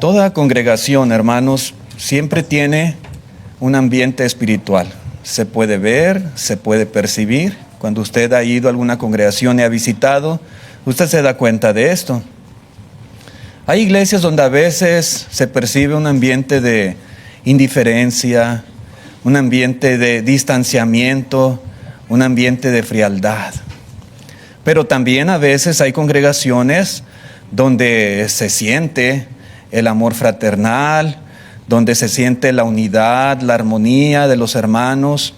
Toda congregación, hermanos, siempre tiene un ambiente espiritual. Se puede ver, se puede percibir. Cuando usted ha ido a alguna congregación y ha visitado, usted se da cuenta de esto. Hay iglesias donde a veces se percibe un ambiente de indiferencia, un ambiente de distanciamiento, un ambiente de frialdad. Pero también a veces hay congregaciones donde se siente el amor fraternal, donde se siente la unidad, la armonía de los hermanos,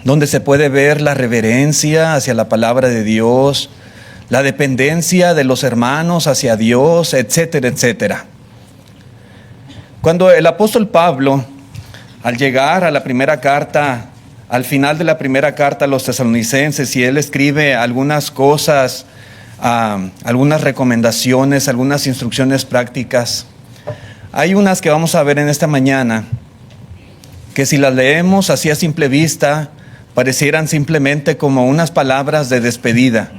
donde se puede ver la reverencia hacia la palabra de Dios, la dependencia de los hermanos hacia Dios, etcétera, etcétera. Cuando el apóstol Pablo, al llegar a la primera carta, al final de la primera carta a los tesalonicenses, y él escribe algunas cosas, algunas recomendaciones, algunas instrucciones prácticas, hay unas que vamos a ver en esta mañana, que si las leemos así a simple vista, parecieran simplemente como unas palabras de despedida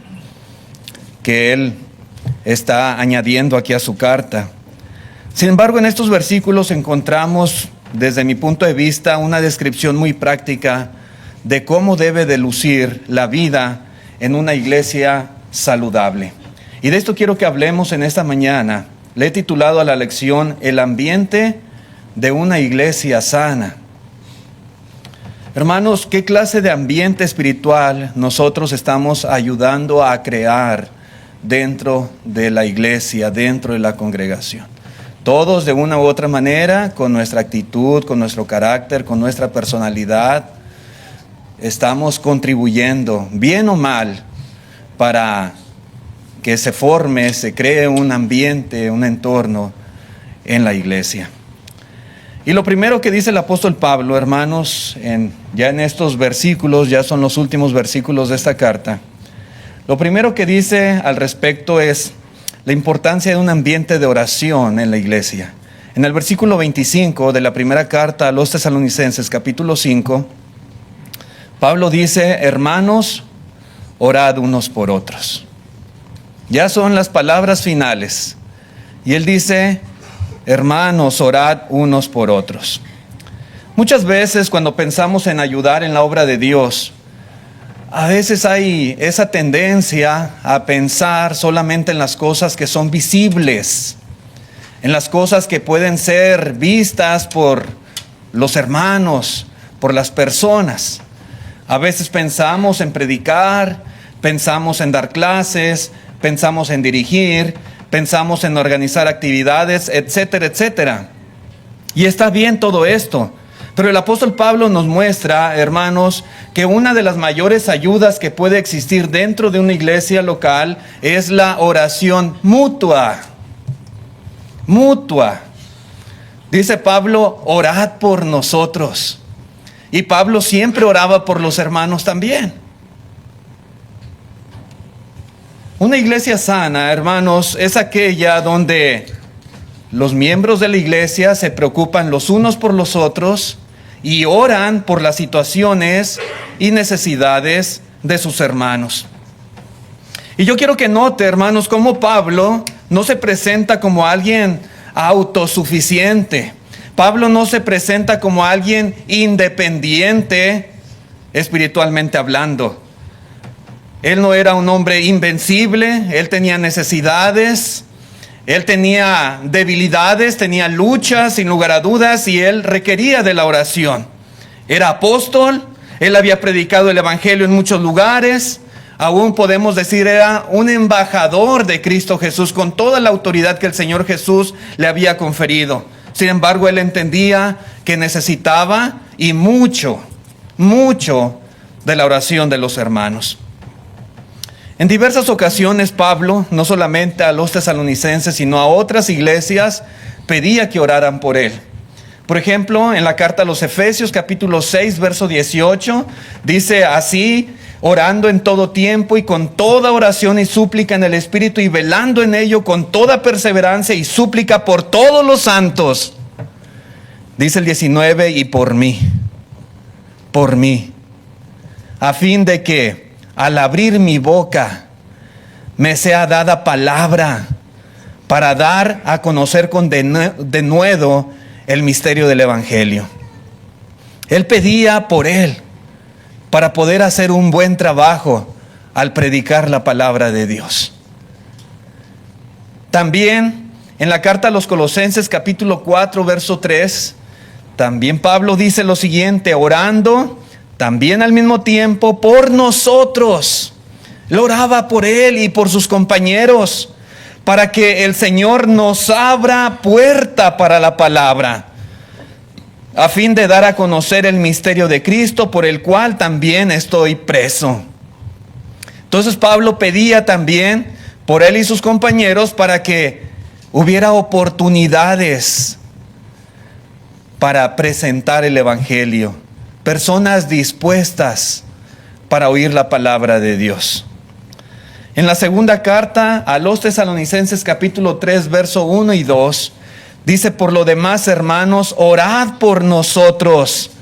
que él está añadiendo aquí a su carta. Sin embargo, en estos versículos encontramos, desde mi punto de vista, una descripción muy práctica de cómo debe de lucir la vida en una iglesia saludable. Y de esto quiero que hablemos en esta mañana. Le he titulado a la lección El ambiente de una iglesia sana. Hermanos, ¿qué clase de ambiente espiritual nosotros estamos ayudando a crear dentro de la iglesia, dentro de la congregación? Todos de una u otra manera, con nuestra actitud, con nuestro carácter, con nuestra personalidad, estamos contribuyendo, bien o mal, para que se forme, se cree un ambiente, un entorno en la iglesia. Y lo primero que dice el apóstol Pablo, hermanos, ya en estos versículos, ya son los últimos versículos de esta carta, lo primero que dice al respecto es la importancia de un ambiente de oración en la iglesia. En el versículo 25 de la primera carta a los tesalonicenses, capítulo 5, Pablo dice: hermanos, orad unos por otros. Ya son las palabras finales. Y él dice: hermanos, orad unos por otros. Muchas veces cuando pensamos en ayudar en la obra de Dios, a veces hay esa tendencia a pensar solamente en las cosas que son visibles, en las cosas que pueden ser vistas por los hermanos, por las personas. A veces pensamos en predicar, pensamos en dar clases, pensamos en dirigir, pensamos en organizar actividades, etcétera, etcétera. Y está bien todo esto. Pero el apóstol Pablo nos muestra, hermanos, que una de las mayores ayudas que puede existir dentro de una iglesia local es la oración mutua. Mutua. Dice Pablo: orad por nosotros. Y Pablo siempre oraba por los hermanos también. Una iglesia sana, hermanos, es aquella donde los miembros de la iglesia se preocupan los unos por los otros y oran por las situaciones y necesidades de sus hermanos. Y yo quiero que note, hermanos, cómo Pablo no se presenta como alguien autosuficiente. Pablo no se presenta como alguien independiente espiritualmente hablando. Él no era un hombre invencible, él tenía necesidades, él tenía debilidades, tenía luchas, sin lugar a dudas, y él requería de la oración. Era apóstol, él había predicado el evangelio en muchos lugares, aún podemos decir era un embajador de Cristo Jesús con toda la autoridad que el Señor Jesús le había conferido. Sin embargo, él entendía que necesitaba y mucho de la oración de los hermanos. En diversas ocasiones Pablo, no solamente a los tesalonicenses, sino a otras iglesias, pedía que oraran por él. Por ejemplo, en la carta a los Efesios, capítulo 6, verso 18, dice así: orando en todo tiempo y con toda oración y súplica en el Espíritu, y velando en ello con toda perseverancia y súplica por todos los santos. Dice el 19: y por mí, a fin de que al abrir mi boca me sea dada palabra para dar a conocer con denuedo el misterio del Evangelio. Él pedía por él, para poder hacer un buen trabajo al predicar la palabra de Dios. También en la carta a los Colosenses capítulo 4 verso 3, también Pablo dice lo siguiente: orando también al mismo tiempo por nosotros. Él oraba por él y por sus compañeros, para que el Señor nos abra puerta para la palabra, a fin de dar a conocer el misterio de Cristo, por el cual también estoy preso. Entonces Pablo pedía también por él y sus compañeros para que hubiera oportunidades para presentar el Evangelio, personas dispuestas para oír la palabra de Dios. En la segunda carta a los Tesalonicenses capítulo 3 verso 1 y 2 dice: por lo demás, hermanos, orad por nosotros,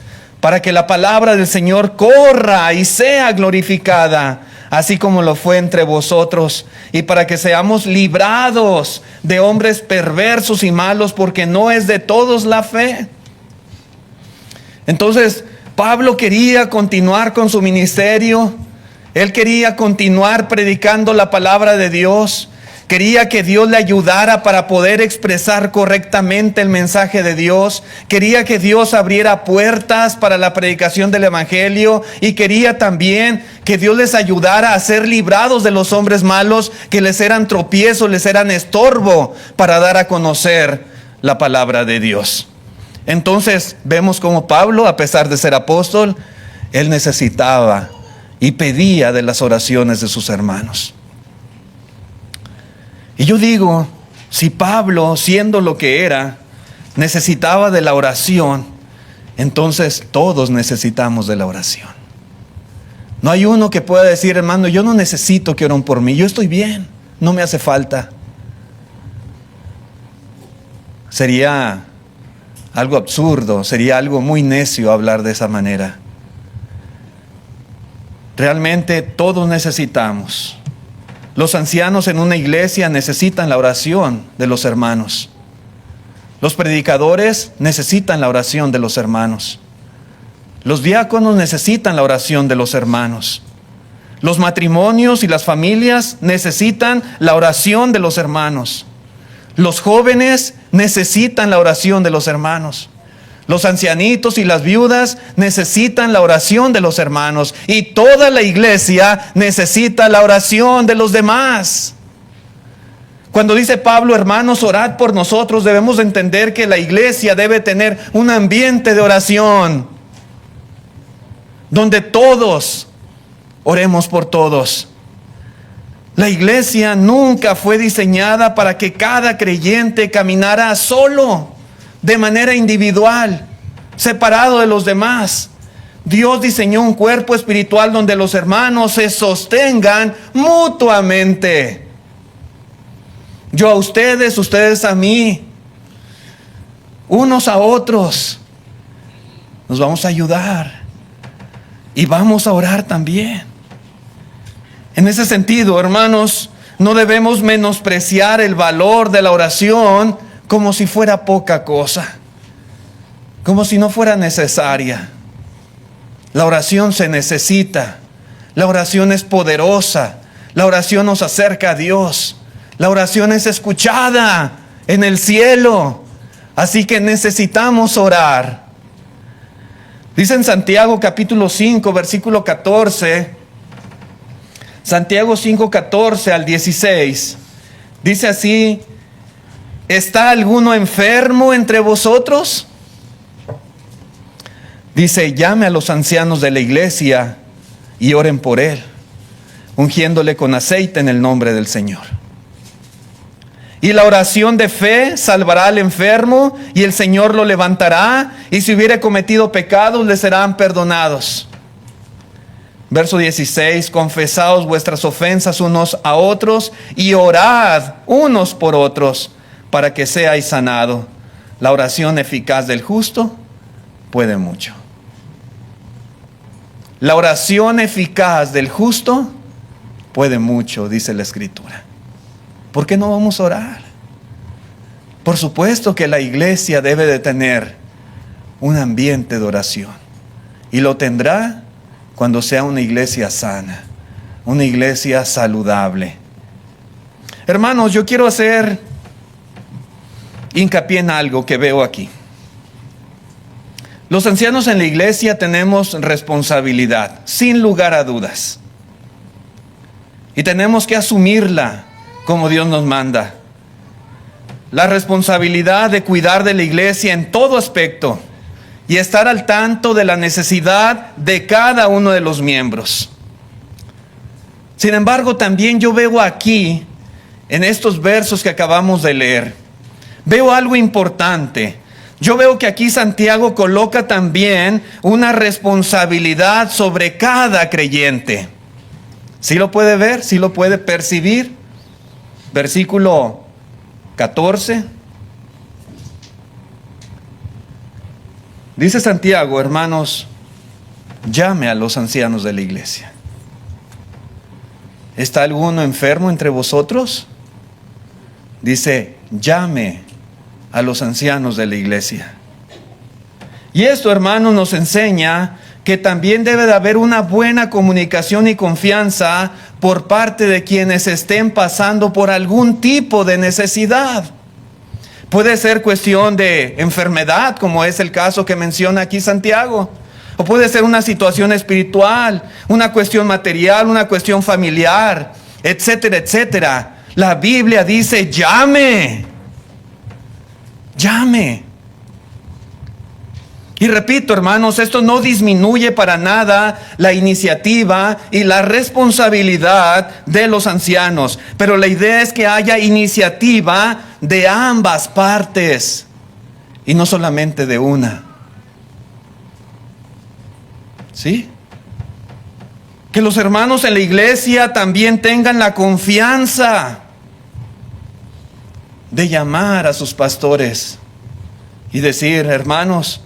para que la palabra del Señor corra y sea glorificada, así como lo fue entre vosotros, y para que seamos librados de hombres perversos y malos, porque no es de todos la fe. Entonces, Pablo quería continuar con su ministerio. Él quería continuar predicando la palabra de Dios. Quería que Dios le ayudara para poder expresar correctamente el mensaje de Dios. Quería que Dios abriera puertas para la predicación del Evangelio. Y quería también que Dios les ayudara a ser librados de los hombres malos que les eran tropiezo, les eran estorbo para dar a conocer la palabra de Dios. Entonces vemos como Pablo, a pesar de ser apóstol, él necesitaba y pedía de las oraciones de sus hermanos. Y yo digo, si Pablo, siendo lo que era, necesitaba de la oración, entonces todos necesitamos de la oración. No hay uno que pueda decir: hermano, yo no necesito que oren por mí, yo estoy bien, no me hace falta. Sería algo absurdo, sería algo muy necio hablar de esa manera. Realmente todos necesitamos. Los ancianos en una iglesia necesitan la oración de los hermanos. Los predicadores necesitan la oración de los hermanos. Los diáconos necesitan la oración de los hermanos. Los matrimonios y las familias necesitan la oración de los hermanos. Los jóvenes necesitan la oración de los hermanos. Los ancianitos y las viudas necesitan la oración de los hermanos. Y toda la iglesia necesita la oración de los demás. Cuando dice Pablo: hermanos, orad por nosotros, debemos entender que la iglesia debe tener un ambiente de oración, donde todos oremos por todos. La iglesia nunca fue diseñada para que cada creyente caminara solo, de manera individual, separado de los demás. Dios diseñó un cuerpo espiritual donde los hermanos se sostengan mutuamente. Yo a ustedes, ustedes a mí, unos a otros. Nos vamos a ayudar y vamos a orar también. En ese sentido, hermanos, no debemos menospreciar el valor de la oración como si fuera poca cosa, como si no fuera necesaria. La oración se necesita. La oración es poderosa. La oración nos acerca a Dios. La oración es escuchada en el cielo. Así que necesitamos orar. Dice en Santiago capítulo 5, versículo 14. Santiago 5, 14 al 16. Dice así: ¿está alguno enfermo entre vosotros? Dice: llame a los ancianos de la iglesia y oren por él, ungiéndole con aceite en el nombre del Señor. Y la oración de fe salvará al enfermo, y el Señor lo levantará, y si hubiere cometido pecados, le serán perdonados. Verso 16: confesaos vuestras ofensas unos a otros, y orad unos por otros, para que seáis sanados. La oración eficaz del justo puede mucho. La oración eficaz del justo puede mucho, dice la Escritura. ¿Por qué no vamos a orar? Por supuesto que la iglesia debe de tener un ambiente de oración. Y lo tendrá cuando sea una iglesia sana, una iglesia saludable. Hermanos, yo quiero hacer hincapié en algo que veo aquí. Los ancianos en la iglesia tenemos responsabilidad, sin lugar a dudas. Y tenemos que asumirla como Dios nos manda. La responsabilidad de cuidar de la iglesia en todo aspecto y estar al tanto de la necesidad de cada uno de los miembros. Sin embargo, también yo veo aquí, en estos versos que acabamos de leer, veo algo importante. Yo veo que aquí Santiago coloca también una responsabilidad sobre cada creyente. ¿Sí lo puede ver? ¿Sí lo puede percibir? Versículo 14. Dice Santiago, hermanos, llame a los ancianos de la iglesia. ¿Está alguno enfermo entre vosotros? Dice, llame a los ancianos de la iglesia. Y esto, hermanos, nos enseña que también debe de haber una buena comunicación y confianza por parte de quienes estén pasando por algún tipo de necesidad. Puede ser cuestión de enfermedad, como es el caso que menciona aquí Santiago. O puede ser una situación espiritual, una cuestión material, una cuestión familiar, etcétera, etcétera. La Biblia dice, llame. Llame. Y repito, hermanos, esto no disminuye para nada la iniciativa y la responsabilidad de los ancianos. Pero la idea es que haya iniciativa de ambas partes y no solamente de una. ¿Sí? Que los hermanos en la iglesia también tengan la confianza de llamar a sus pastores y decir, hermanos,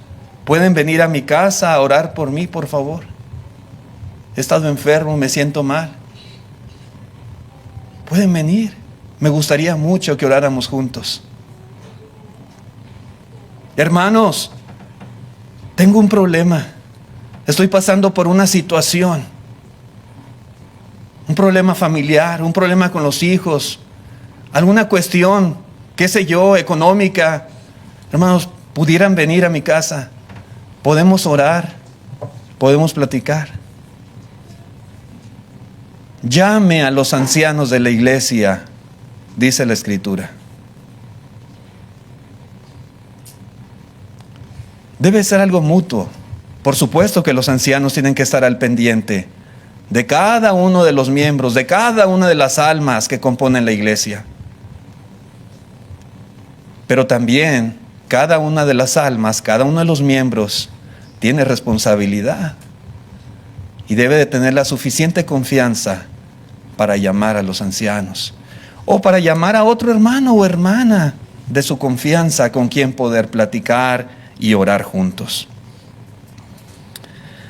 ¿pueden venir a mi casa a orar por mí, por favor? He estado enfermo, me siento mal. Pueden venir. Me gustaría mucho que oráramos juntos. Hermanos, tengo un problema. Estoy pasando por una situación. Un problema familiar, un problema con los hijos, alguna cuestión, qué sé yo, económica. Hermanos, pudieran venir a mi casa. Podemos orar, podemos platicar. Llame a los ancianos de la iglesia, dice la Escritura. Debe ser algo mutuo. Por supuesto que los ancianos tienen que estar al pendiente de cada uno de los miembros, de cada una de las almas que componen la iglesia. Pero también cada una de las almas, cada uno de los miembros tiene responsabilidad y debe de tener la suficiente confianza para llamar a los ancianos o para llamar a otro hermano o hermana de su confianza con quien poder platicar y orar juntos.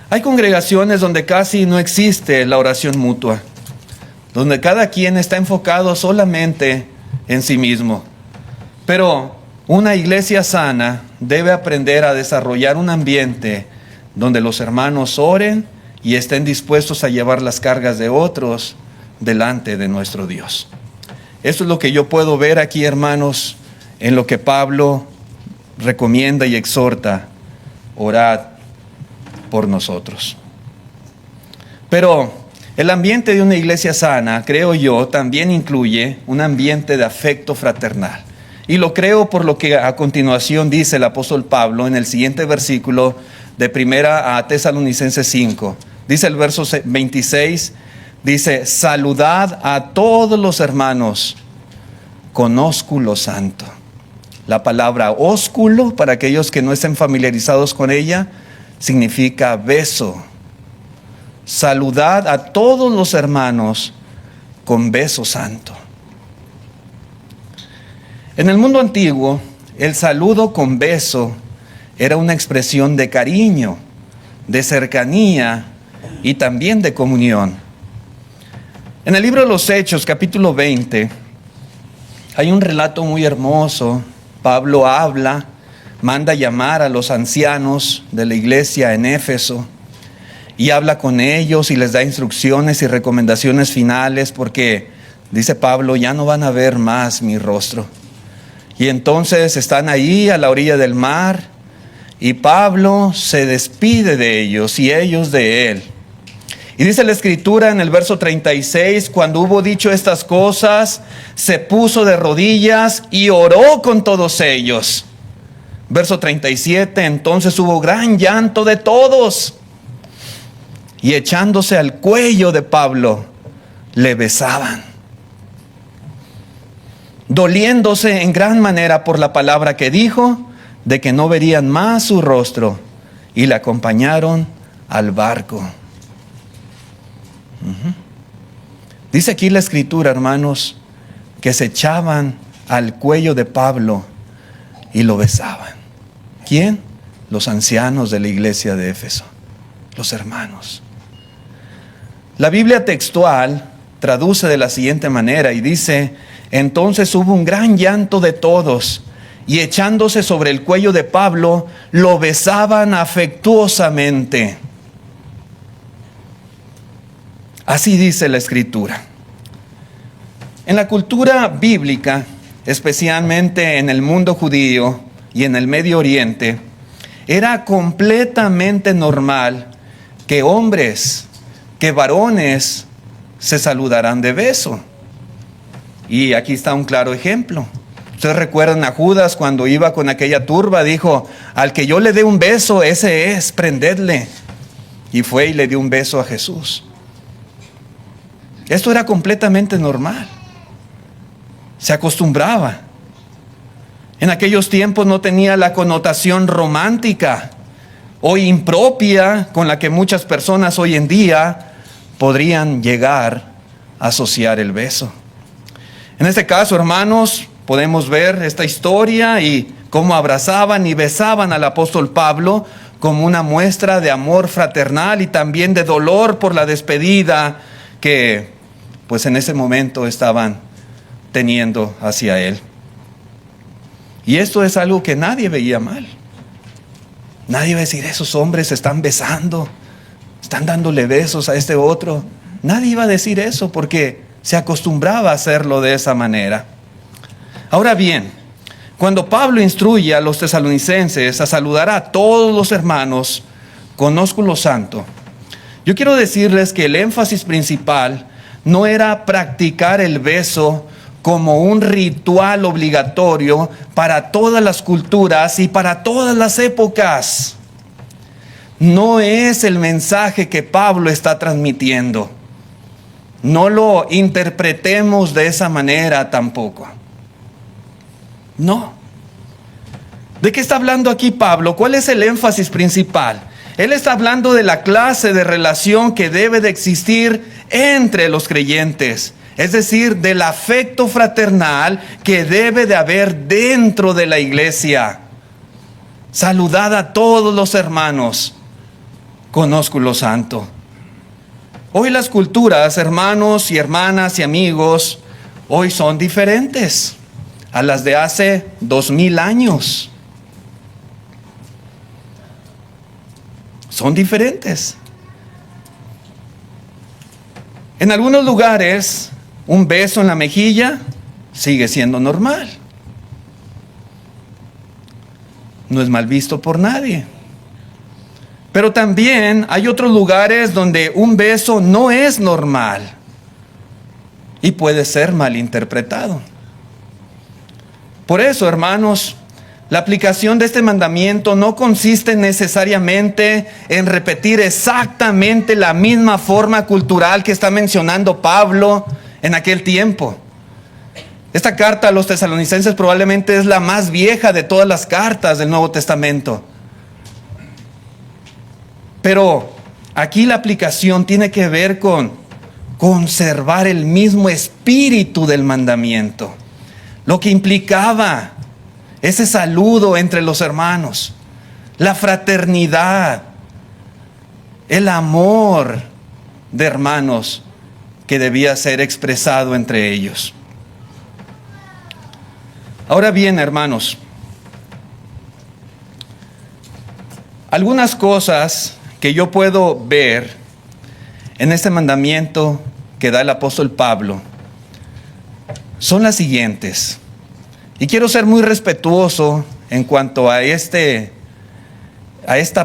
Hay congregaciones donde casi no existe la oración mutua, donde cada quien está enfocado solamente en sí mismo. Pero una iglesia sana debe aprender a desarrollar un ambiente donde los hermanos oren y estén dispuestos a llevar las cargas de otros delante de nuestro Dios. Eso es lo que yo puedo ver aquí, hermanos, en lo que Pablo recomienda y exhorta: orad por nosotros. Pero el ambiente de una iglesia sana, creo yo, también incluye un ambiente de afecto fraternal. Y lo creo por lo que a continuación dice el apóstol Pablo en el siguiente versículo de 1 Tesalonicenses 5. Dice el verso 26, dice: saludad a todos los hermanos con ósculo santo. La palabra ósculo, para aquellos que no estén familiarizados con ella, significa beso. Saludad a todos los hermanos con beso santo. En el mundo antiguo, el saludo con beso era una expresión de cariño, de cercanía y también de comunión. En el libro de los Hechos, capítulo 20, hay un relato muy hermoso, Pablo habla, manda llamar a los ancianos de la iglesia en Éfeso y habla con ellos y les da instrucciones y recomendaciones finales porque, dice Pablo, ya no van a ver más mi rostro. Y entonces están ahí a la orilla del mar y Pablo se despide de ellos y ellos de él. Y dice la Escritura en el verso 36, cuando hubo dicho estas cosas, se puso de rodillas y oró con todos ellos. Verso 37, entonces hubo gran llanto de todos. Y echándose al cuello de Pablo, le besaban, doliéndose en gran manera por la palabra que dijo, de que no verían más su rostro, y le acompañaron al barco. Dice aquí la Escritura, hermanos, que se echaban al cuello de Pablo y lo besaban. ¿Quién? Los ancianos de la iglesia de Éfeso, los hermanos. La Biblia textual traduce de la siguiente manera y dice: entonces hubo un gran llanto de todos, y echándose sobre el cuello de Pablo, lo besaban afectuosamente. Así dice la Escritura. En la cultura bíblica, especialmente en el mundo judío y en el Medio Oriente, era completamente normal que hombres, que varones se saludaran de beso. Y aquí está un claro ejemplo. Ustedes recuerdan a Judas cuando iba con aquella turba, dijo: al que yo le dé un beso, ese es, prendedle. Y fue y le dio un beso a Jesús. Esto era completamente normal. Se acostumbraba. En aquellos tiempos no tenía la connotación romántica o impropia con la que muchas personas hoy en día podrían llegar a asociar el beso. En este caso, hermanos, podemos ver esta historia y cómo abrazaban y besaban al apóstol Pablo como una muestra de amor fraternal y también de dolor por la despedida que pues en ese momento estaban teniendo hacia él. Y esto es algo que nadie veía mal. Nadie va a decir: esos hombres se están besando, están dándole besos a este otro. Nadie iba a decir eso porque se acostumbraba a hacerlo de esa manera. Ahora bien, cuando Pablo instruye a los tesalonicenses a saludar a todos los hermanos con ósculo santo, yo quiero decirles que el énfasis principal no era practicar el beso como un ritual obligatorio para todas las culturas y para todas las épocas. No es el mensaje que Pablo está transmitiendo. No lo interpretemos de esa manera tampoco. No. ¿De qué está hablando aquí Pablo? ¿Cuál es el énfasis principal? Él está hablando de la clase de relación que debe de existir entre los creyentes, es decir, del afecto fraternal que debe de haber dentro de la iglesia. Saludad a todos los hermanos con ósculo santo. Hoy las culturas, hermanos y hermanas y amigos, hoy son diferentes a las de hace 2000 años. Son diferentes. En algunos lugares, un beso en la mejilla sigue siendo normal. No es mal visto por nadie. Pero también hay otros lugares donde un beso no es normal y puede ser malinterpretado. Por eso, hermanos, la aplicación de este mandamiento no consiste necesariamente en repetir exactamente la misma forma cultural que está mencionando Pablo en aquel tiempo. Esta carta a los tesalonicenses probablemente es la más vieja de todas las cartas del Nuevo Testamento. Pero aquí la aplicación tiene que ver con conservar el mismo espíritu del mandamiento, lo que implicaba ese saludo entre los hermanos, la fraternidad, el amor de hermanos que debía ser expresado entre ellos. Ahora bien, hermanos, Algunas cosas que yo puedo ver en este mandamiento que da el apóstol Pablo son las siguientes. Y quiero ser muy respetuoso en cuanto a esta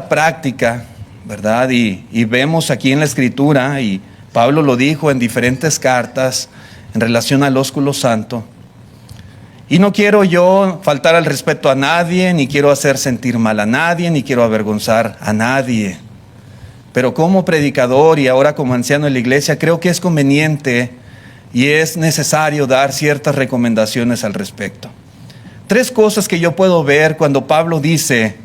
práctica, ¿verdad? Y vemos aquí en la Escritura, y Pablo lo dijo en diferentes cartas en relación al ósculo santo. Y no quiero yo faltar al respeto a nadie, ni quiero hacer sentir mal a nadie, ni quiero avergonzar a nadie. Pero como predicador y ahora como anciano de la iglesia, creo que es conveniente y es necesario dar ciertas recomendaciones al respecto. 3 cosas que yo puedo ver cuando Pablo dice: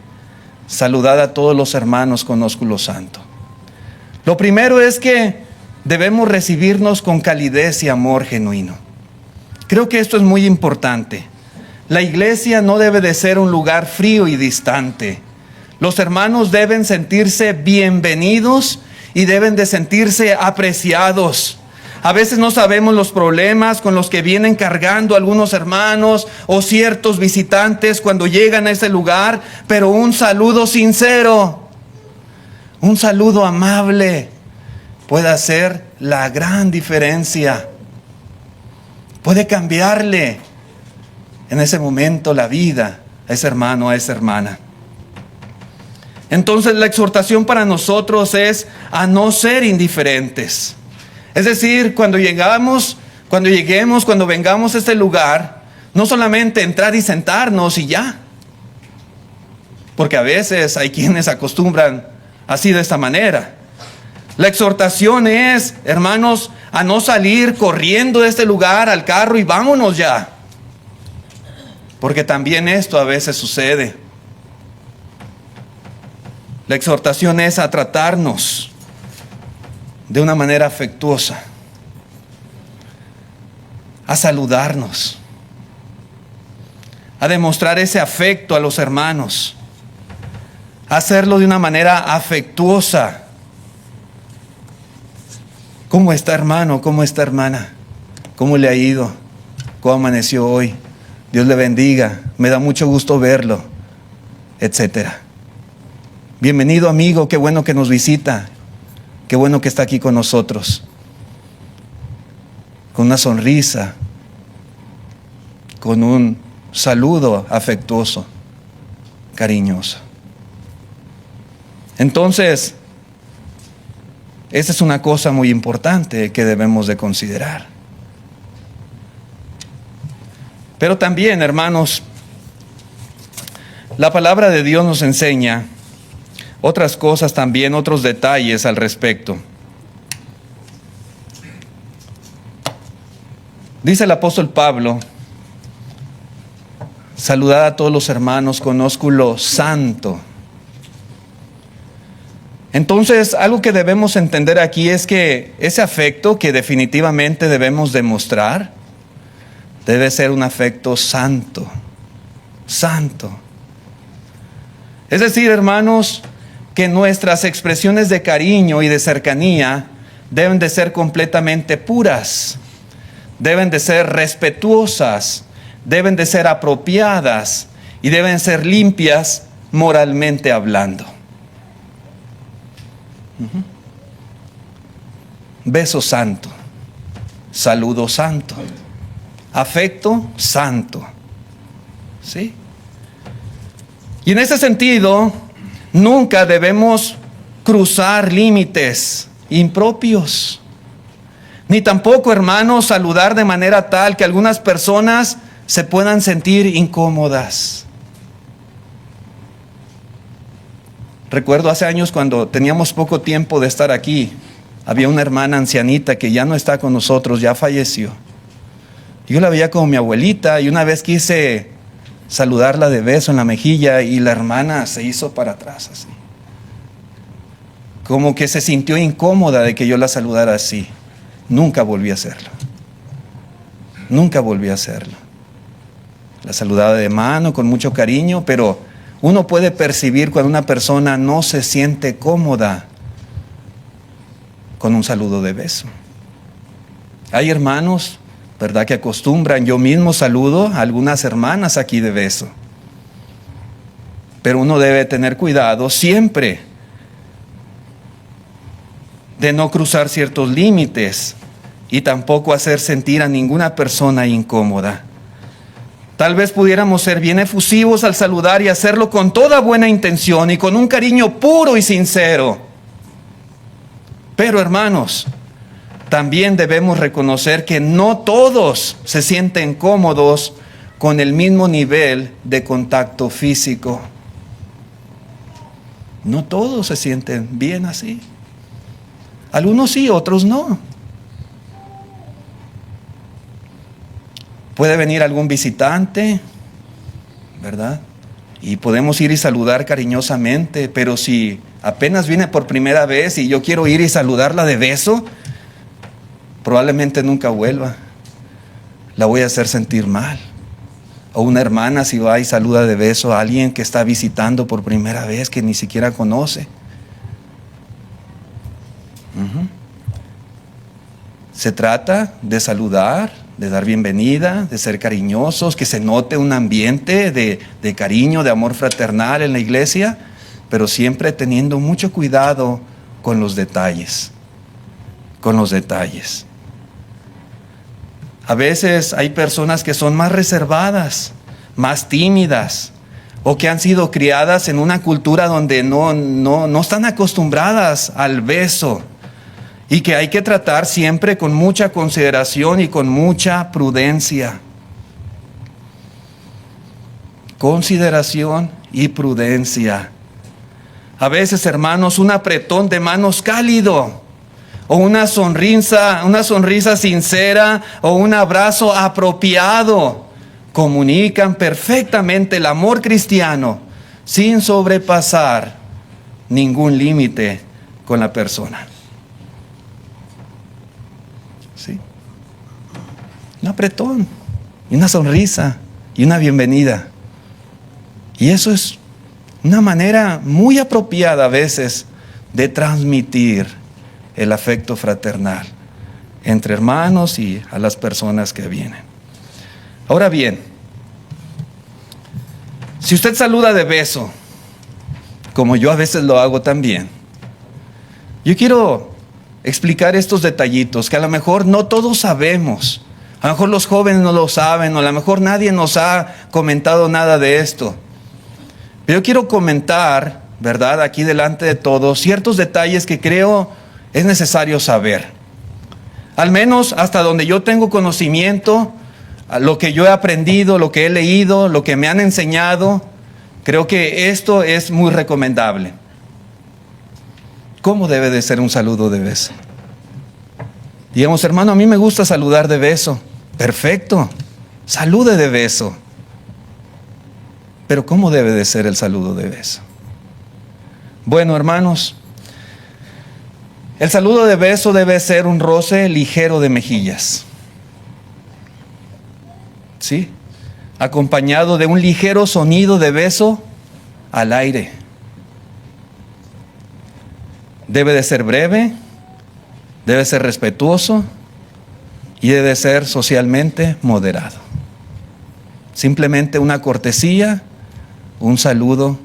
saludad a todos los hermanos con ósculo santo. Lo primero es que debemos recibirnos con calidez y amor genuino. Creo que esto es muy importante. La iglesia no debe de ser un lugar frío y distante. Los hermanos deben sentirse bienvenidos y deben de sentirse apreciados. A veces no sabemos los problemas con los que vienen cargando algunos hermanos o ciertos visitantes cuando llegan a ese lugar, pero un saludo sincero, un saludo amable puede hacer la gran diferencia. Puede cambiarle en ese momento la vida a ese hermano, a esa hermana. Entonces la exhortación para nosotros es a no ser indiferentes. Es decir, cuando vengamos a este lugar, no solamente entrar y sentarnos y ya. Porque a veces hay quienes acostumbran así de esta manera. La exhortación es, hermanos, a no salir corriendo de este lugar al carro y vámonos ya. Porque también esto a veces sucede. La exhortación es a tratarnos de una manera afectuosa, a saludarnos, a demostrar ese afecto a los hermanos, a hacerlo de una manera afectuosa. ¿Cómo está, hermano? ¿Cómo está, hermana? ¿Cómo le ha ido? ¿Cómo amaneció hoy? Dios le bendiga, me da mucho gusto verlo, etcétera. Bienvenido, amigo, qué bueno que nos visita, qué bueno que está aquí con nosotros. Con una sonrisa, con un saludo afectuoso, cariñoso. Entonces, esa es una cosa muy importante que debemos de considerar. Pero también, hermanos, la palabra de Dios nos enseña otras cosas también, otros detalles al respecto. Dice el apóstol Pablo: saludad a todos los hermanos con ósculo santo. Entonces, algo que debemos entender aquí es que ese afecto que definitivamente debemos demostrar debe ser un afecto santo, santo. Es decir, hermanos, que nuestras expresiones de cariño y de cercanía deben de ser completamente puras, deben de ser respetuosas, deben de ser apropiadas y deben ser limpias moralmente hablando. Beso santo, saludo santo, afecto santo, ¿sí? Y en ese sentido, nunca debemos cruzar límites impropios, ni tampoco, hermanos, saludar de manera tal que algunas personas se puedan sentir incómodas. Recuerdo hace años cuando teníamos poco tiempo de estar aquí, había una hermana ancianita que ya no está con nosotros, ya falleció. Yo la veía como mi abuelita y una vez quise saludarla de beso en la mejilla y la hermana se hizo para atrás así. Como que se sintió incómoda de que yo la saludara así. Nunca volví a hacerlo. Nunca volví a hacerlo. La saludaba de mano con mucho cariño, pero uno puede percibir cuando una persona no se siente cómoda con un saludo de beso. Hay hermanos, ¿verdad?, que acostumbran, yo mismo saludo a algunas hermanas aquí de beso. Pero uno debe tener cuidado siempre de no cruzar ciertos límites y tampoco hacer sentir a ninguna persona incómoda. Tal vez pudiéramos ser bien efusivos al saludar y hacerlo con toda buena intención y con un cariño puro y sincero. Pero hermanos, también debemos reconocer que no todos se sienten cómodos con el mismo nivel de contacto físico. No todos se sienten bien así. Algunos sí, otros no. Puede venir algún visitante, ¿verdad? Y podemos ir y saludar cariñosamente, pero si apenas viene por primera vez y yo quiero ir y saludarla de beso, probablemente nunca vuelva. La voy a hacer sentir mal. O una hermana si va y saluda de beso a alguien que está visitando por primera vez, que ni siquiera conoce. Se trata de saludar, de dar bienvenida, de ser cariñosos, que se note un ambiente de cariño, de amor fraternal en la iglesia, pero siempre teniendo mucho cuidado con los detalles. Con los detalles. A veces hay personas que son más reservadas, más tímidas, o que han sido criadas en una cultura donde no están acostumbradas al beso, y que hay que tratar siempre con mucha consideración y con mucha prudencia. Consideración y prudencia. A veces, hermanos, un apretón de manos cálido, o una sonrisa sincera, o un abrazo apropiado, comunican perfectamente el amor cristiano sin sobrepasar ningún límite con la persona. ¿Sí? Un apretón, y una sonrisa, y una bienvenida. Y eso es una manera muy apropiada a veces de transmitir el afecto fraternal entre hermanos y a las personas que vienen. Ahora bien, si usted saluda de beso, como yo a veces lo hago también, yo quiero explicar estos detallitos que a lo mejor no todos sabemos. A lo mejor los jóvenes no lo saben, o a lo mejor nadie nos ha comentado nada de esto. Pero yo quiero comentar, ¿verdad?, aquí delante de todos, ciertos detalles que creo es necesario saber. Al menos hasta donde yo tengo conocimiento, lo que yo he aprendido, lo que he leído, lo que me han enseñado, creo que esto es muy recomendable. ¿Cómo debe de ser un saludo de beso? Digamos, hermano, a mí me gusta saludar de beso. Perfecto, salude de beso. Pero ¿cómo debe de ser el saludo de beso? Bueno, hermanos, el saludo de beso debe ser un roce ligero de mejillas. ¿Sí? Acompañado de un ligero sonido de beso al aire. Debe de ser breve, debe ser respetuoso y debe ser socialmente moderado. Simplemente una cortesía, un saludo.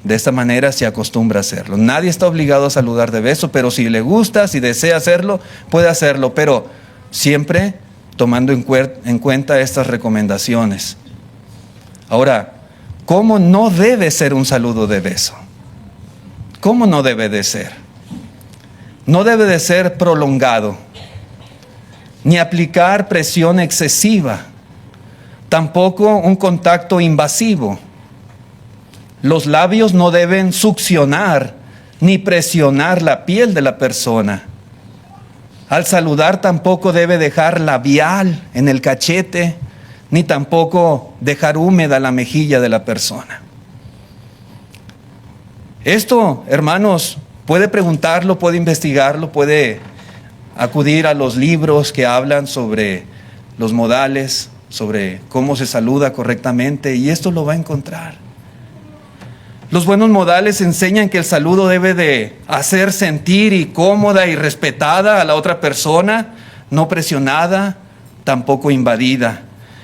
De esta manera se acostumbra a hacerlo. Nadie está obligado a saludar de beso, pero si le gusta, si desea hacerlo, puede hacerlo, pero siempre tomando en cuenta estas recomendaciones. Ahora, ¿cómo no debe ser un saludo de beso? ¿Cómo no debe de ser? No debe de ser prolongado, ni aplicar presión excesiva, tampoco un contacto invasivo. Los labios no deben succionar ni presionar la piel de la persona. Al saludar tampoco debe dejar labial en el cachete, ni tampoco dejar húmeda la mejilla de la persona. Esto, hermanos, puede preguntarlo, puede investigarlo, puede acudir a los libros que hablan sobre los modales, sobre cómo se saluda correctamente, y esto lo va a encontrar. Los buenos modales enseñan que el saludo debe de hacer sentir y cómoda y respetada a la otra persona, no presionada, tampoco invadida.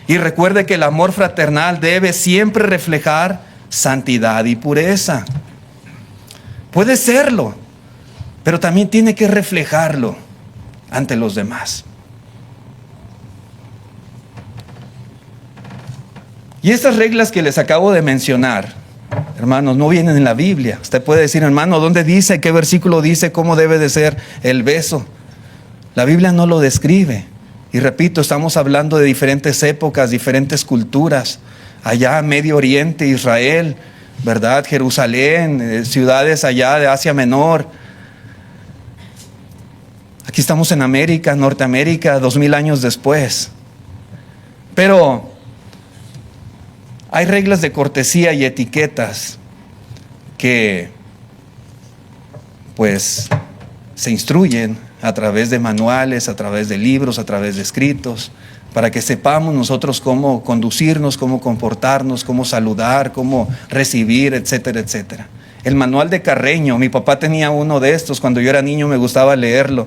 Y recuerde que el amor fraternal debe siempre reflejar santidad y pureza. Puede serlo, pero también tiene que reflejarlo ante los demás. Y estas reglas que les acabo de mencionar, hermanos, no vienen en la Biblia. Usted puede decir, hermano, ¿dónde dice, qué versículo dice cómo debe de ser el beso? La Biblia no lo describe. Y repito, estamos hablando de diferentes épocas, diferentes culturas. Allá, Medio Oriente, Israel, ¿verdad? Jerusalén, ciudades allá de Asia Menor. Aquí estamos en América, Norteamérica, 2000 años después. Pero hay reglas de cortesía y etiquetas que, pues, se instruyen a través de manuales, a través de libros, a través de escritos, para que sepamos nosotros cómo conducirnos, cómo comportarnos, cómo saludar, cómo recibir, etcétera, etcétera. El manual de Carreño, mi papá tenía uno de estos, cuando yo era niño me gustaba leerlo.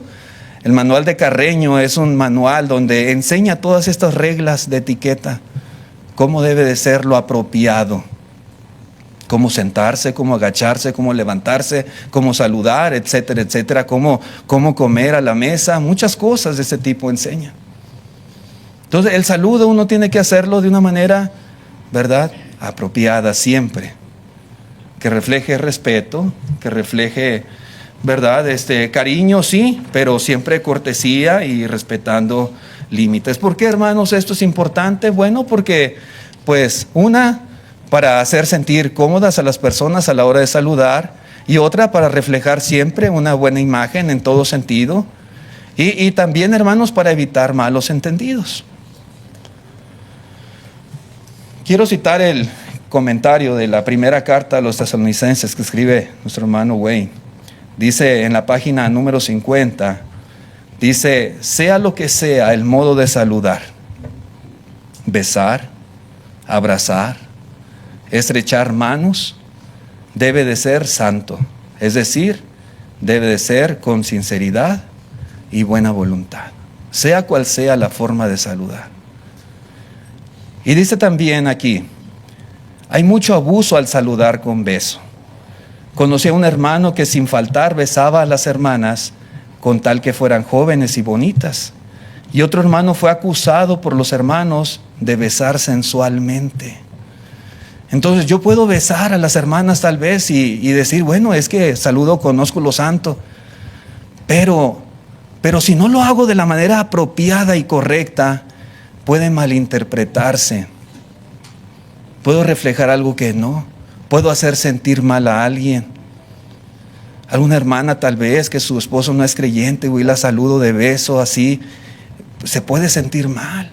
El manual de Carreño es un manual donde enseña todas estas reglas de etiqueta, cómo debe de ser lo apropiado, cómo sentarse, cómo agacharse, cómo levantarse, cómo saludar, etcétera, etcétera, cómo comer a la mesa, muchas cosas de ese tipo enseña. Entonces el saludo uno tiene que hacerlo de una manera, ¿verdad?, apropiada siempre, que refleje respeto, que refleje, ¿verdad?, cariño, sí, pero siempre cortesía y respetando límites. ¿Por qué, hermanos, esto es importante? Bueno, porque, pues, para hacer sentir cómodas a las personas a la hora de saludar, y otra, para reflejar siempre una buena imagen en todo sentido, y también, hermanos, para evitar malos entendidos. Quiero citar el comentario de la primera carta a los tesalonicenses que escribe nuestro hermano Wayne. Dice en la página número 50, dice, sea lo que sea el modo de saludar, besar, abrazar, estrechar manos, debe de ser santo, es decir, debe de ser con sinceridad y buena voluntad, sea cual sea la forma de saludar. Y dice también aquí, hay mucho abuso al saludar con beso. Conocí a un hermano que sin faltar besaba a las hermanas con tal que fueran jóvenes y bonitas. Y otro hermano fue acusado por los hermanos de besar sensualmente. Entonces yo puedo besar a las hermanas tal vez y decir, bueno, es que saludo con ósculo santo. Pero si no lo hago de la manera apropiada y correcta, puede malinterpretarse. Puedo reflejar algo que no. Puedo hacer sentir mal a alguien. Alguna hermana tal vez que su esposo no es creyente, y la saludo de beso así, se puede sentir mal,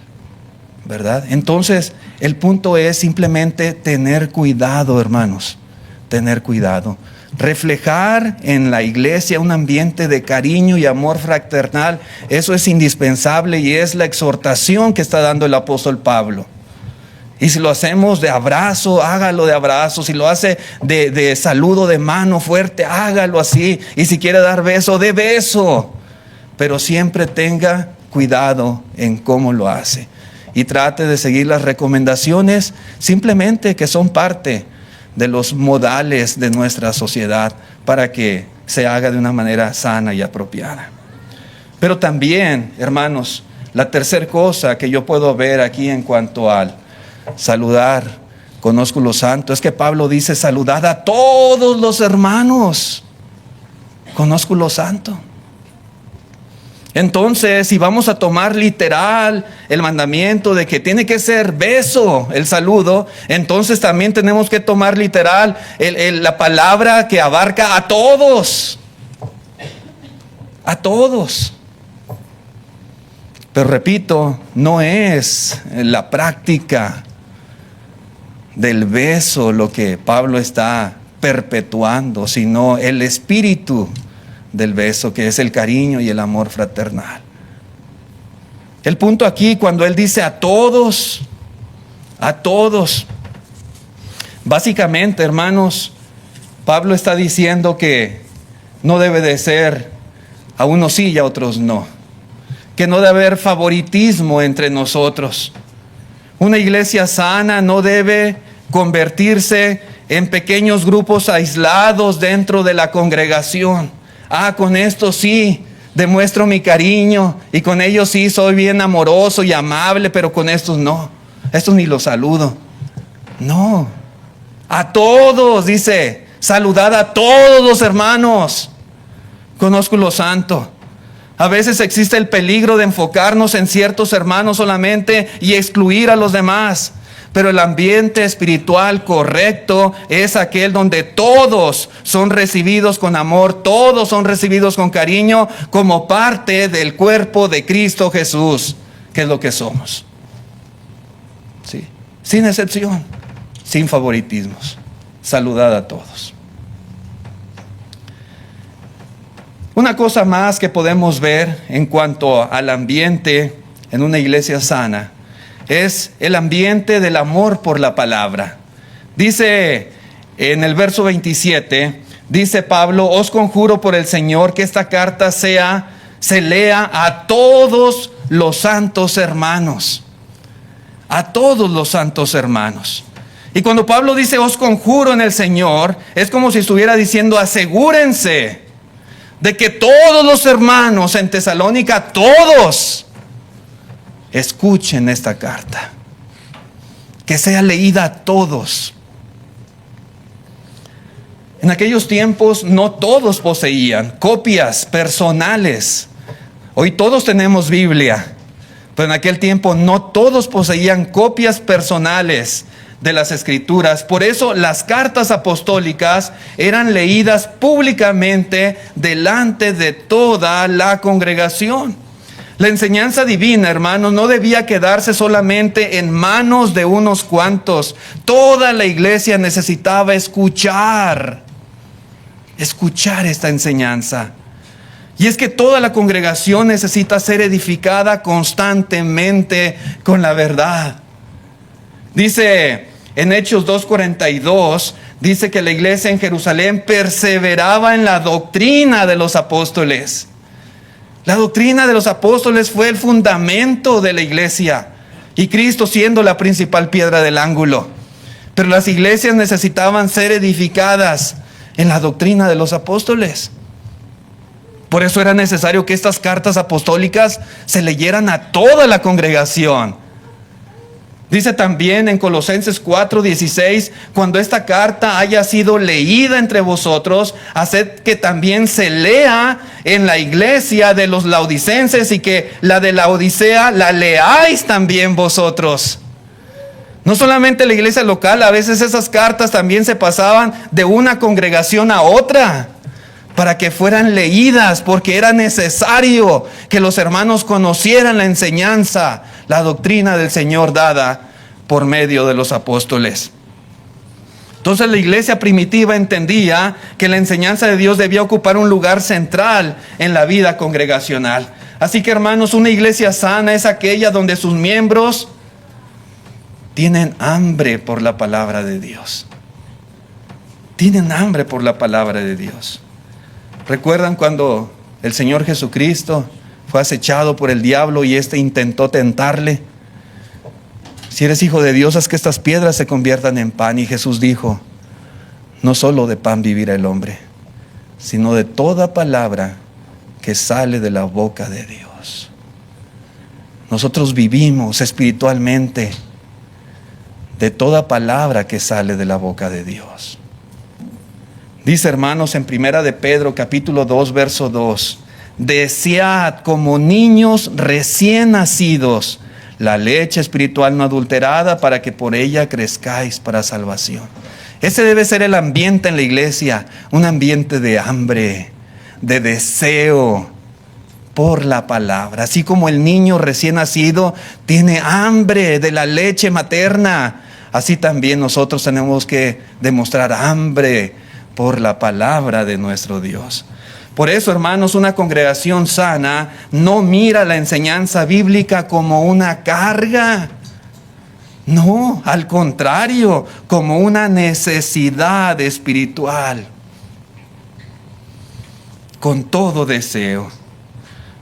¿verdad? Entonces, el punto es simplemente tener cuidado, hermanos, tener cuidado. Reflejar en la iglesia un ambiente de cariño y amor fraternal, eso es indispensable y es la exhortación que está dando el apóstol Pablo. Y si lo hacemos de abrazo, hágalo de abrazo. Si lo hace de saludo de mano fuerte, hágalo así. Y si quiere dar beso, dé beso. Pero siempre tenga cuidado en cómo lo hace. Y trate de seguir las recomendaciones simplemente que son parte de los modales de nuestra sociedad para que se haga de una manera sana y apropiada. Pero también, hermanos, la tercera cosa que yo puedo ver aquí en cuanto al saludar con ósculo santo es que Pablo dice, saludad a todos los hermanos con ósculo santo. Entonces, si vamos a tomar literal el mandamiento de que tiene que ser beso el saludo, entonces también tenemos que tomar literal la palabra que abarca a todos. A todos. Pero repito, no es la práctica del beso lo que Pablo está perpetuando, sino el espíritu del beso, que es el cariño y el amor fraternal. El punto aquí, cuando él dice a todos, básicamente, hermanos, Pablo está diciendo que no debe de ser a unos sí y a otros no, que no debe haber favoritismo entre nosotros. Una iglesia sana no debe convertirse en pequeños grupos aislados dentro de la congregación. Con esto sí demuestro mi cariño y con ellos sí soy bien amoroso y amable, pero con estos no. Estos ni los saludo. No. A todos, dice, saludad a todos los hermanos. Conozco lo santo. A veces existe el peligro de enfocarnos en ciertos hermanos solamente y excluir a los demás. Pero el ambiente espiritual correcto es aquel donde todos son recibidos con amor, todos son recibidos con cariño como parte del cuerpo de Cristo Jesús, que es lo que somos. Sí, sin excepción, sin favoritismos. Saludad a todos. Una cosa más que podemos ver en cuanto al ambiente en una iglesia sana es el ambiente del amor por la palabra. Dice en el verso 27, dice Pablo: os conjuro por el Señor que esta carta se lea a todos los santos hermanos. A todos los santos hermanos. Y cuando Pablo dice os conjuro en el Señor, es como si estuviera diciendo: asegúrense de que todos los hermanos en Tesalónica, todos, escuchen esta carta, que sea leída a todos. En aquellos tiempos no todos poseían copias personales. Hoy todos tenemos Biblia, pero en aquel tiempo no todos poseían copias personales de las Escrituras. Por eso las cartas apostólicas eran leídas públicamente delante de toda la congregación. La enseñanza divina, hermanos, no debía quedarse solamente en manos de unos cuantos. Toda la iglesia necesitaba escuchar esta enseñanza. Y es que toda la congregación necesita ser edificada constantemente con la verdad. Dice en Hechos 2:42, dice que la iglesia en Jerusalén perseveraba en la doctrina de los apóstoles. La doctrina de los apóstoles fue el fundamento de la iglesia, y Cristo siendo la principal piedra del ángulo. Pero las iglesias necesitaban ser edificadas en la doctrina de los apóstoles. Por eso era necesario que estas cartas apostólicas se leyeran a toda la congregación. Dice también en Colosenses 4:16, cuando esta carta haya sido leída entre vosotros, haced que también se lea en la iglesia de los laodicenses y que la de la Odisea la leáis también vosotros. No solamente la iglesia local, a veces esas cartas también se pasaban de una congregación a otra para que fueran leídas, porque era necesario que los hermanos conocieran la enseñanza, la doctrina del Señor dada por medio de los apóstoles. Entonces la iglesia primitiva entendía que la enseñanza de Dios debía ocupar un lugar central en la vida congregacional. Así que, hermanos, una iglesia sana es aquella donde sus miembros tienen hambre por la palabra de Dios. Tienen hambre por la palabra de Dios. ¿Recuerdan cuando el Señor Jesucristo fue acechado por el diablo y éste intentó tentarle? Si eres hijo de Dios, haz que estas piedras se conviertan en pan. Y Jesús dijo: no solo de pan vivirá el hombre, sino de toda palabra que sale de la boca de Dios. Nosotros vivimos espiritualmente de toda palabra que sale de la boca de Dios. Dice, hermanos, en Primera de Pedro, capítulo 2, verso 2, desead como niños recién nacidos la leche espiritual no adulterada, para que por ella crezcáis para salvación. Ese debe ser el ambiente en la iglesia, un ambiente de hambre, de deseo por la palabra. Así como el niño recién nacido tiene hambre de la leche materna, así también nosotros tenemos que demostrar hambre por la palabra de nuestro Dios. Por eso, hermanos, una congregación sana no mira la enseñanza bíblica como una carga. No, al contrario, como una necesidad espiritual. Con todo deseo.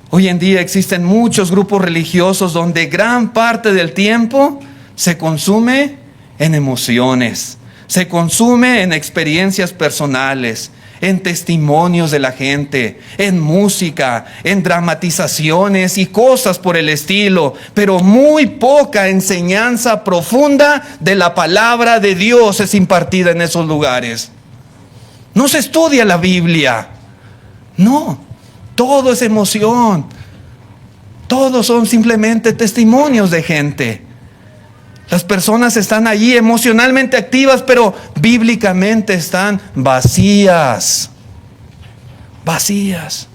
Hoy en día existen muchos grupos religiosos donde gran parte del tiempo se consume en emociones, se consume en experiencias personales, en testimonios de la gente, en música, en dramatizaciones y cosas por el estilo, pero muy poca enseñanza profunda de la palabra de Dios es impartida en esos lugares. No se estudia la Biblia, no, todo es emoción, todos son simplemente testimonios de gente. Las personas están allí emocionalmente activas, pero bíblicamente están vacías. Vacías.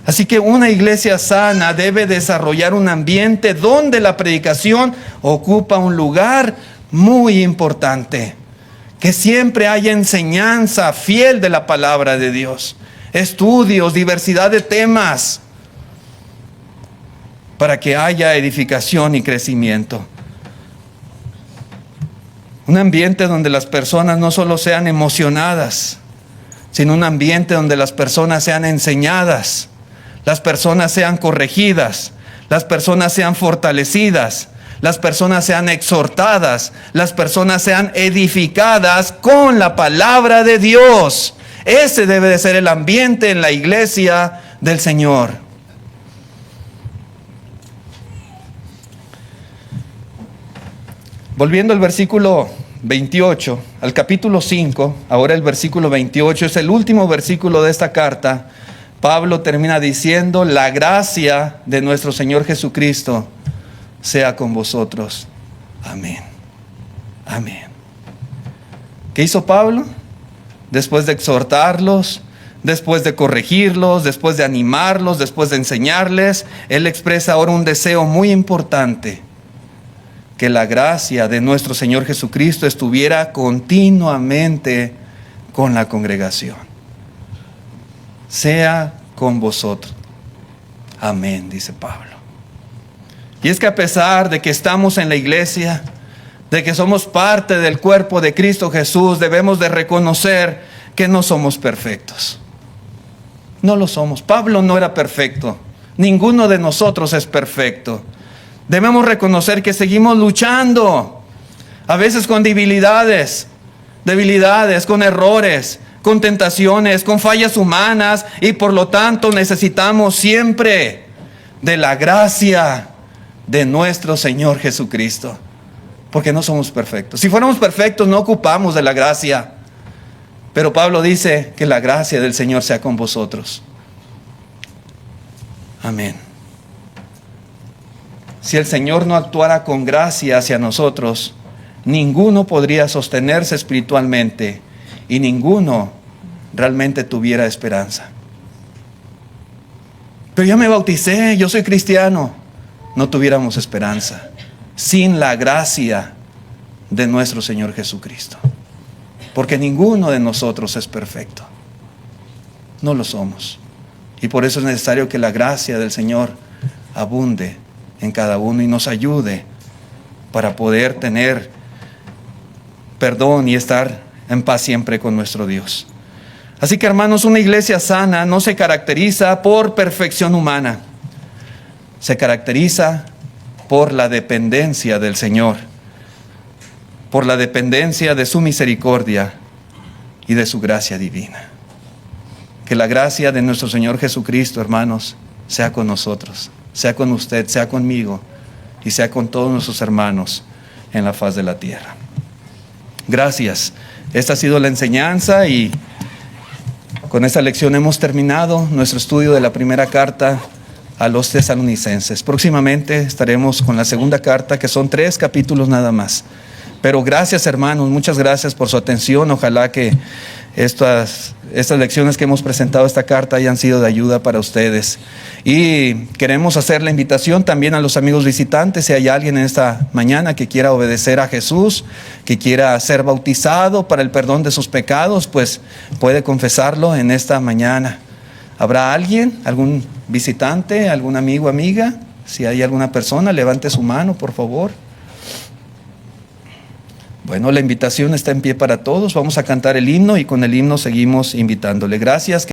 Así que una iglesia sana debe desarrollar un ambiente donde la predicación ocupa un lugar muy importante. Que siempre haya enseñanza fiel de la palabra de Dios. Estudios, diversidad de temas. Para que haya edificación y crecimiento. Un ambiente donde las personas no solo sean emocionadas, sino un ambiente donde las personas sean enseñadas, las personas sean corregidas, las personas sean fortalecidas, las personas sean exhortadas, las personas sean edificadas con la palabra de Dios. Ese debe de ser el ambiente en la iglesia del Señor. Volviendo al versículo 28, al capítulo 5, ahora el versículo 28 es el último versículo de esta carta. Pablo termina diciendo: la gracia de nuestro Señor Jesucristo sea con vosotros. Amén. Amén. ¿Qué hizo Pablo? Después de exhortarlos, después de corregirlos, después de animarlos, después de enseñarles, él expresa ahora un deseo muy importante: que la gracia de nuestro Señor Jesucristo estuviera continuamente con la congregación. Sea con vosotros. Amén, dice Pablo. Y es que a pesar de que estamos en la iglesia, de que somos parte del cuerpo de Cristo Jesús, debemos de reconocer que no somos perfectos. No lo somos. Pablo no era perfecto. Ninguno de nosotros es perfecto. Debemos reconocer que seguimos luchando, a veces con debilidades, con errores, con tentaciones, con fallas humanas, y por lo tanto necesitamos siempre de la gracia de nuestro Señor Jesucristo, porque no somos perfectos. Si fuéramos perfectos no ocupamos de la gracia, pero Pablo dice que la gracia del Señor sea con vosotros. Amén. Si el Señor no actuara con gracia hacia nosotros, ninguno podría sostenerse espiritualmente y ninguno realmente tuviera esperanza. Pero ya me bauticé, yo soy cristiano. No tuviéramos esperanza sin la gracia de nuestro Señor Jesucristo. Porque ninguno de nosotros es perfecto. No lo somos. Y por eso es necesario que la gracia del Señor abunde en cada uno y nos ayude para poder tener perdón y estar en paz siempre con nuestro Dios. Así que, hermanos, una iglesia sana no se caracteriza por perfección humana, se caracteriza por la dependencia del Señor, por la dependencia de su misericordia y de su gracia divina. Que la gracia de nuestro Señor Jesucristo, hermanos, sea con nosotros, sea con usted, sea conmigo y sea con todos nuestros hermanos en la faz de la tierra. Gracias. Esta ha sido la enseñanza y con esta lección hemos terminado nuestro estudio de la primera carta a los tesalonicenses. Próximamente estaremos con la segunda carta, que son 3 capítulos nada más. Pero gracias, hermanos, muchas gracias por su atención. Ojalá que estas lecciones que hemos presentado, esta carta, hayan sido de ayuda para ustedes. Y queremos hacer la invitación también a los amigos visitantes. Si hay alguien en esta mañana que quiera obedecer a Jesús, que quiera ser bautizado para el perdón de sus pecados, pues puede confesarlo en esta mañana. ¿Habrá alguien, algún visitante, algún amigo, amiga? Si hay alguna persona, levante su mano, por favor. Bueno, la invitación está en pie para todos. Vamos a cantar el himno y con el himno seguimos invitándole. Gracias.